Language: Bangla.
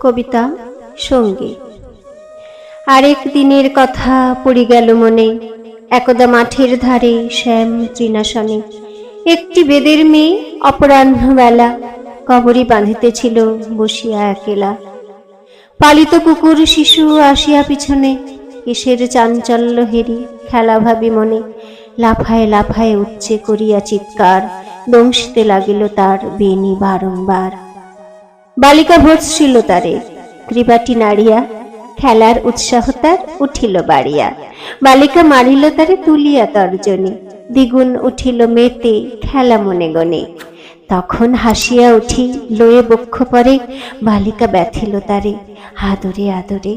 কবিতা সঙ্গী। আরেক দিনের কথা পড়ি গেল মনে, একদা মাঠের ধারে শ্যাম তৃণাসনে একটি বেদের মেয়ে অপরাহ্ন বেলা কবরী বাঁধিতেছিল বসিয়া একেলা। পালিত কুকুর শিশু আসিয়া পিছনে, কিসের চাঞ্চল্য হেরি খেলা ভাবি মনে, লাফায় লাফায় উচ্চে করিয়া চিৎকার, দংশিতে লাগিল তার বেণী বারংবার। বালিকা ভর্ৎসিল তারে, গ্রীবাটি নাড়িয়া, খেলার উৎসাহ তার উঠিল বাড়িয়া। বালিকা মারিল তারে তুলিয়া তর্জনী, দ্বিগুণ উঠিল মেতে খেলা মনে গনে। তখন হাসিয়া উঠি লয়ে বক্ষ পরে, বালিকা ব্যথিল তারে আদরে আদরে।